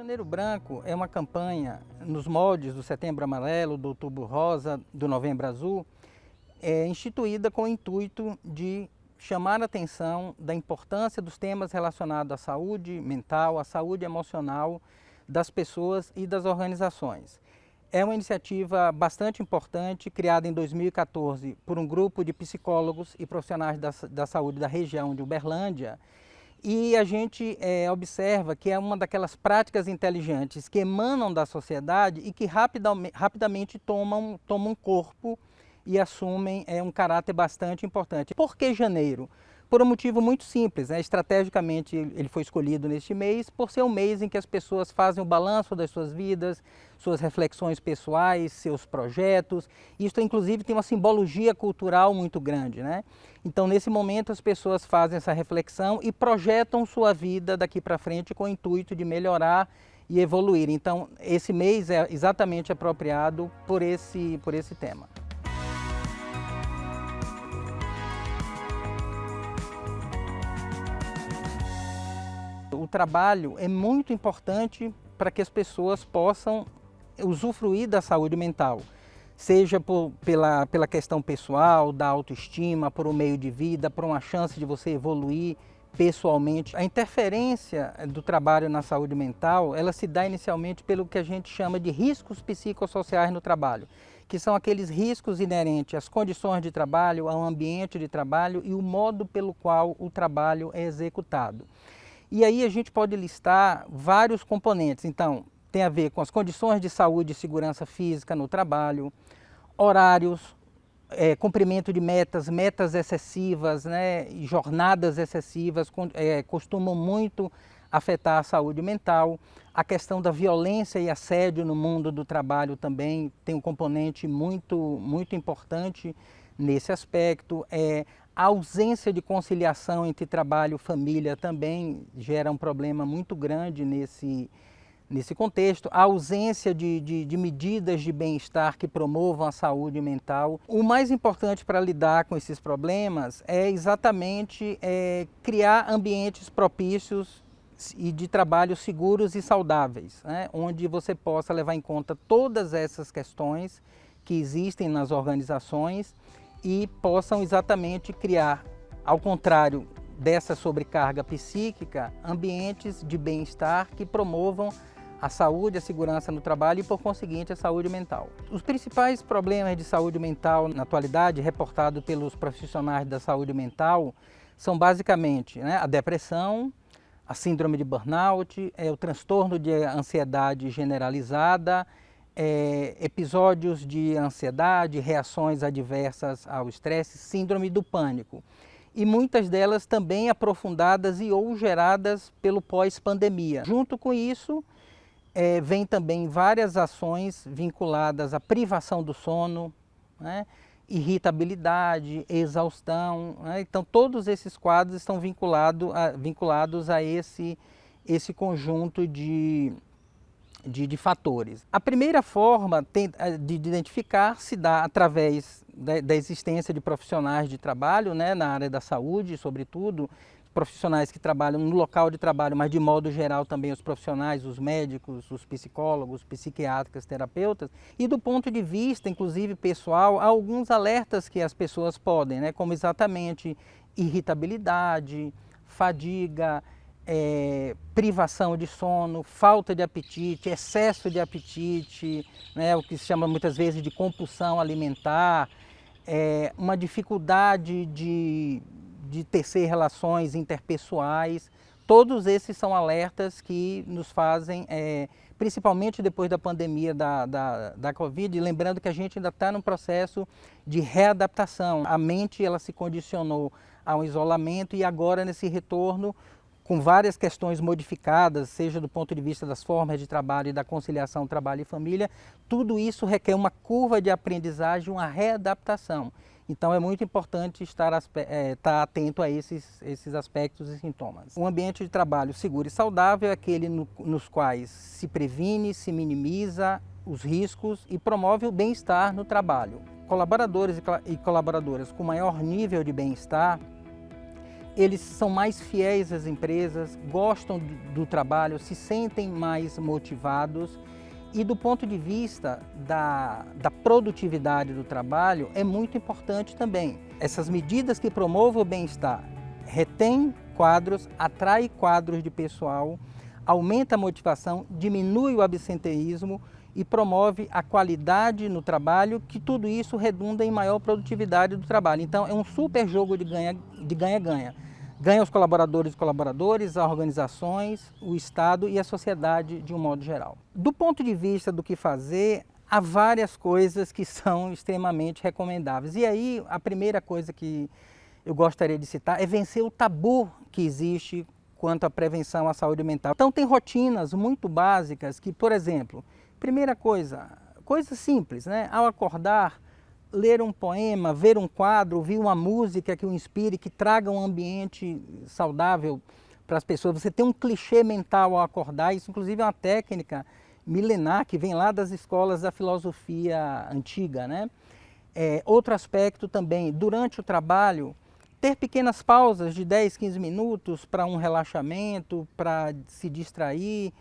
Janeiro Branco é uma campanha nos moldes do Setembro Amarelo, do Outubro Rosa, do Novembro Azul, instituída com o intuito de chamar a atenção da importância dos temas relacionados à saúde mental, à saúde emocional das pessoas e das organizações. É uma iniciativa bastante importante, criada em 2014 por um grupo de psicólogos e profissionais da saúde da região de Uberlândia. E a gente observa que é uma daquelas práticas inteligentes que emanam da sociedade e que rapidamente tomam corpo e assumem um caráter bastante importante. Por que janeiro? Por um motivo muito simples, estrategicamente ele foi escolhido neste mês por ser um mês em que as pessoas fazem o balanço das suas vidas, suas reflexões pessoais, seus projetos. Isso inclusive tem uma simbologia cultural muito grande, né? Então nesse momento as pessoas fazem essa reflexão e projetam sua vida daqui para frente com o intuito de melhorar e evoluir. Então esse mês é exatamente apropriado por esse tema. O trabalho é muito importante para que as pessoas possam usufruir da saúde mental, seja pela questão pessoal, da autoestima, por um meio de vida, por uma chance de você evoluir pessoalmente. A interferência do trabalho na saúde mental, ela se dá inicialmente pelo que a gente chama de riscos psicossociais no trabalho, que são aqueles riscos inerentes às condições de trabalho, ao ambiente de trabalho e o modo pelo qual o trabalho é executado. E aí a gente pode listar vários componentes. Então, tem a ver com as condições de saúde e segurança física no trabalho, horários, cumprimento de metas excessivas, né, e jornadas excessivas costumam muito afetar a saúde mental. A questão da violência e assédio no mundo do trabalho também tem um componente muito importante nesse aspecto. A ausência de conciliação entre trabalho e família também gera um problema muito grande nesse contexto. A ausência de medidas de bem-estar que promovam a saúde mental. O mais importante para lidar com esses problemas é exatamente criar ambientes propícios e de trabalho seguros e saudáveis, né? Onde você possa levar em conta todas essas questões que existem nas organizações e possam exatamente criar, ao contrário dessa sobrecarga psíquica, ambientes de bem-estar que promovam a saúde, a segurança no trabalho e, por conseguinte, a saúde mental. Os principais problemas de saúde mental na atualidade, reportados pelos profissionais da saúde mental, são basicamente, né, a depressão, a síndrome de burnout, o transtorno de ansiedade generalizada, episódios de ansiedade, reações adversas ao estresse, síndrome do pânico. E muitas delas também aprofundadas e ou geradas pelo pós-pandemia. Junto com isso, vem também várias ações vinculadas à privação do sono, né, irritabilidade, exaustão, né? Então todos esses quadros estão vinculados a esse conjunto de fatores. A primeira forma de identificar se dá através da existência de profissionais de trabalho, né, na área da saúde, sobretudo, profissionais que trabalham no local de trabalho, mas de modo geral também os profissionais, os médicos, os psicólogos, psiquiatras, terapeutas. E do ponto de vista, inclusive pessoal, há alguns alertas que as pessoas podem, né, como exatamente irritabilidade, fadiga, privação de sono, falta de apetite, excesso de apetite, né, o que se chama muitas vezes de compulsão alimentar, uma dificuldade de tecer relações interpessoais. Todos esses são alertas que nos fazem, principalmente depois da pandemia da Covid, lembrando que a gente ainda está num processo de readaptação. A mente ela se condicionou ao isolamento e agora nesse retorno, com várias questões modificadas, seja do ponto de vista das formas de trabalho e da conciliação trabalho e família, tudo isso requer uma curva de aprendizagem, uma readaptação. Então é muito importante estar atento a esses aspectos e sintomas. Um ambiente de trabalho seguro e saudável é aquele nos quais se previne, se minimiza os riscos e promove o bem-estar no trabalho. Colaboradores e colaboradoras com maior nível de bem-estar eles são mais fiéis às empresas, gostam do trabalho, se sentem mais motivados. E do ponto de vista da produtividade do trabalho, é muito importante também. Essas medidas que promovam o bem-estar, retém quadros, atrai quadros de pessoal, aumenta a motivação, diminui o absenteísmo e promove a qualidade no trabalho, que tudo isso redunda em maior produtividade do trabalho. Então é um super jogo de ganha-ganha. Ganha os colaboradores e colaboradores, as organizações, o Estado e a sociedade de um modo geral. Do ponto de vista do que fazer, há várias coisas que são extremamente recomendáveis. E aí a primeira coisa que eu gostaria de citar é vencer o tabu que existe quanto à prevenção à saúde mental. Então tem rotinas muito básicas que, por exemplo, primeira coisa simples, né? Ao acordar, ler um poema, ver um quadro, ouvir uma música que o inspire, que traga um ambiente saudável para as pessoas. Você tem um clichê mental ao acordar, isso inclusive é uma técnica milenar que vem lá das escolas da filosofia antiga, né? Outro aspecto também, durante o trabalho, ter pequenas pausas de 10, 15 minutos para um relaxamento, para se distrair,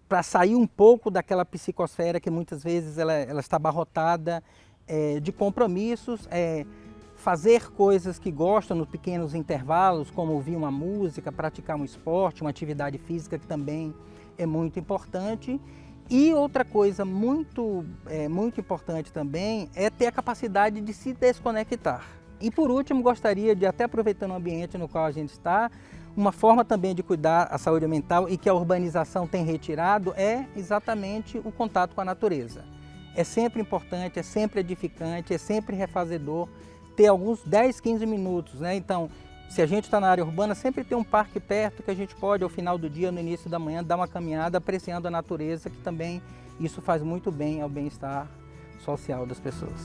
para sair um pouco daquela psicosfera que muitas vezes ela está abarrotada de compromissos, fazer coisas que gostam nos pequenos intervalos, como ouvir uma música, praticar um esporte, uma atividade física que também é muito importante. E outra coisa muito importante também é ter a capacidade de se desconectar. E por último, gostaria de, até aproveitando o ambiente no qual a gente está, uma forma também de cuidar a saúde mental e que a urbanização tem retirado é exatamente o contato com a natureza. É sempre importante, é sempre edificante, é sempre refazedor ter alguns 10, 15 minutos, né? Então, se a gente está na área urbana, sempre tem um parque perto que a gente pode, ao final do dia, no início da manhã, dar uma caminhada apreciando a natureza, que também isso faz muito bem ao bem-estar social das pessoas.